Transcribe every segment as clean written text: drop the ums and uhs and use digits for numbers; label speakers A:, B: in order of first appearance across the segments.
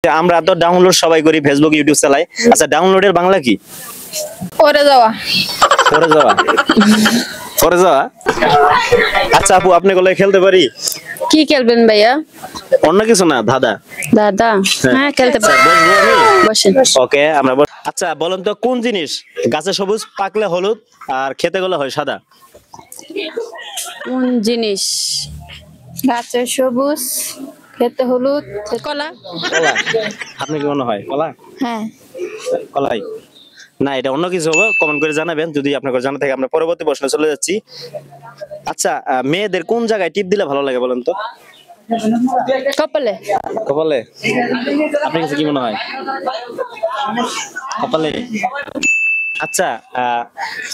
A: আমরা তো ডাউনলোড সবাই করি, ফেসবুক ইউটিউব চালাই। আচ্ছা, ডাউনলোডের বাংলা কি?
B: পরে যাওয়া।
A: পরে যাওয়া? পরে যাওয়া। আচ্ছা আপু, আপনি বলে খেলতে পারি?
B: কি খেলবেন ভাইয়া?
A: অন্য কিছু না, দাদা।
B: দাদা? হ্যাঁ খেলতে পারি। বসেন।
A: ওকে, আমরা আচ্ছা বলেন তো, কোন জিনিস গাছে সবুজ, পাকলে হলুদ, আর খেতে গেলে হয় সাদা?
B: কোন জিনিস
C: গাছে সবুজ, খেতে হলুদ?
B: কলা।
A: কলা? আপনি কি মনে হয় কলা?
C: হ্যাঁ।
A: কলাই না, এটা অন্য কিছু হবে। কমেন্ট করে জানাবেন যদি আপনার জানা থাকে। আমরা পরবর্তী প্রশ্নে চলে যাচ্ছি। আচ্ছা, মেয়েদের কোন জায়গায় টিপ দিলে ভালো লাগে বলেন তো?
B: কপালে।
A: কপালে? আপনার কাছে কি মনে হয়? কপালে? আচ্ছা,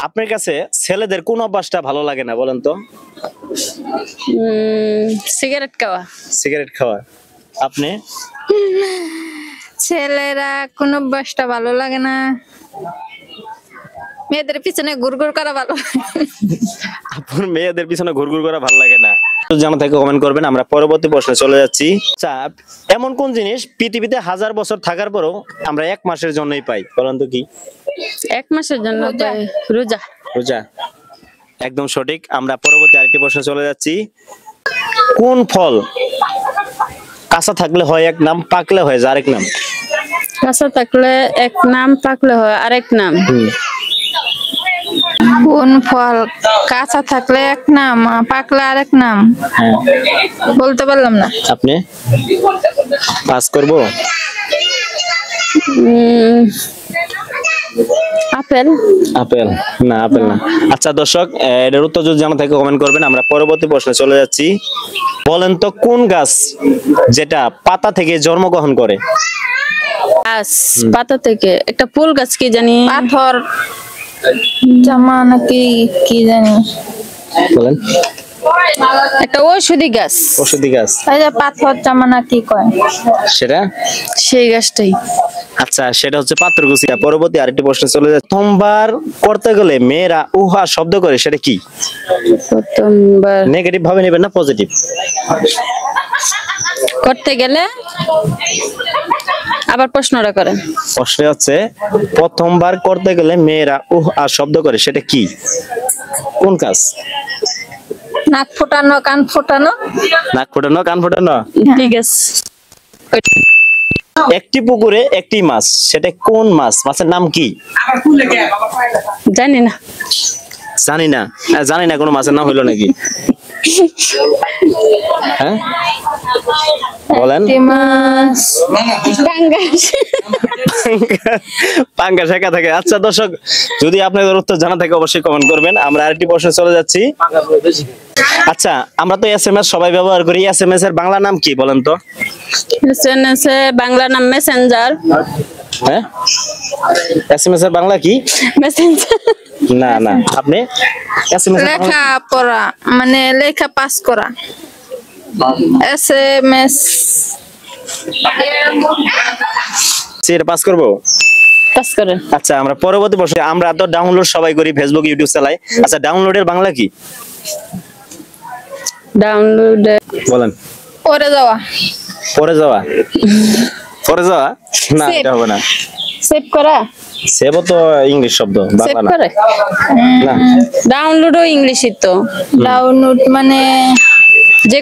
A: আপনার কাছে ছেলেদের কোন অভ্যাসটা ভালো লাগে না বলেন তো?
B: সিগারেট খাওয়া।
A: সিগারেট খাওয়া। আপনি?
C: ছেলেরা কোন অভ্যাসটা ভালো লাগে না, মেয়েদের পিছনে ঘুরঘুর করা ভালো।
A: আপনার মেয়েদের পিছনে ঘুরঘুর করা ভালো লাগে না? জানা থাকে কমেন্ট করবেন। আমরা পরবর্তী প্রশ্নে চলে যাচ্ছি। আচ্ছা, এমন কোন জিনিস পৃথিবীতে 1000 বছর থাকার পরও আমরা 1 মাসের জন্যই পাই বলেন তো কি?
B: 1 মাসের জন্য পাই? রোজা।
A: রোজা, একদম সঠিক। আমরা পরবর্তী আরেকটি প্রশ্নে চলে যাচ্ছি। কোন ফল কাঁচা থাকলে হয় এক নাম, পাকলে হয় আরেক নাম?
B: কাঁচা থাকলে এক নাম, পাকলে হয় আরেক নাম।
C: কোন ফল কাঁচা থাকলে এক নাম, পাকলে আরেক নাম? বলতে পারলাম না।
A: আপনি পাস করব?
B: আপেল।
A: আপেল না, আপেল না। আচ্ছা দর্শক, এর উত্তর যদি জানা থাকে কমেন্ট করবেন। আমরা পরবর্তী প্রশ্নে চলে যাচ্ছি। বলেন তো, কোন গাছ যেটা পাতা থেকে জন্মগ্রহণ করে?
B: গাছ পাতা থেকে? একটা ফুল গাছ, কি জানি,
C: পাথর জামা নাকি কি জানি।
A: বলেন।
B: একটা ঔষধি গাছ।
A: ঔষধি গাছ?
C: এই যে পাথর জামা না কি কয়
A: সেটা?
B: সেই গাছটাই।
A: আচ্ছা, সেটা হচ্ছে পাত্রকুচি। পরবর্তী আরেকটি প্রশ্ন চলে যায়। প্রথমবার করতে গেলে মেয়েরা উহা শব্দ করে, সেটা কি?
B: প্রথমবার
A: নেগেটিভ ভাবে নেবেন না, পজিটিভ।
B: করতে গেলে আবার প্রশ্নটা করেন।
A: প্রশ্ন হচ্ছে, প্রথমবার করতে গেলে মেয়েরা উহা শব্দ করে, সেটা কি? কোন কাজ?
C: নাক ফোটানো, কান ফোটানো।
A: নাক ফোটানো, কান ফোটানো?
B: ঠিক আছে।
A: একটি পুকুরে একটি মাছ, সেটা কোন মাছ? মাছের নাম কি?
B: জানি না।
A: জানি না? জানি না, কোনো মাছের নাম হইলো নাকি? হ্যাঁ বলেন।
C: মাছ
B: পাঙ্গাস।
A: পাঙ্গাস একা থাকে। আচ্ছা দর্শক, যদি আপনাদের উত্তর জানা থাকে অবশ্যই কমেন্ট করবেন। আমরা আরেকটি প্রশ্নে চলে যাচ্ছি। আচ্ছা, আমরা তো এসএমএস সবাই ব্যবহার করি। এসএমএস এর বাংলা নাম কি বলেন তো?
B: এসএমএস এর বাংলা নাম মেসেঞ্জার।
A: হ্যাঁ, এসএমএস এর বাংলা কি?
B: মেসেঞ্জার
A: না না, আপনি? এসএমএস
C: লেখা পড়া, মানে লেখা পাস করা। এসএমএস
A: এটা পাস করবো?
B: পাস করেন।
A: আচ্ছা, আমরা পরবর্তী প্রশ্নে। আমরা তো ডাউনলোড সবাই করি, ফেসবুক ইউটিউব চালাই। আচ্ছা, ডাউনলোডের বাংলা কি?
B: ডাউনলোড
A: বলেন।
C: পরে যাওয়া।
A: পরে যাওয়া? পরে যাওয়া না,
C: Save.
A: এটা হবে না।
B: সেভ করা।
A: সেভ তো ইংলিশ শব্দ,
B: সেভ
A: বাংলা না।
B: করে।
A: না,
B: ডাউনলোডও ইংলিশই তো।
C: ডাউনলোড মানে
B: যে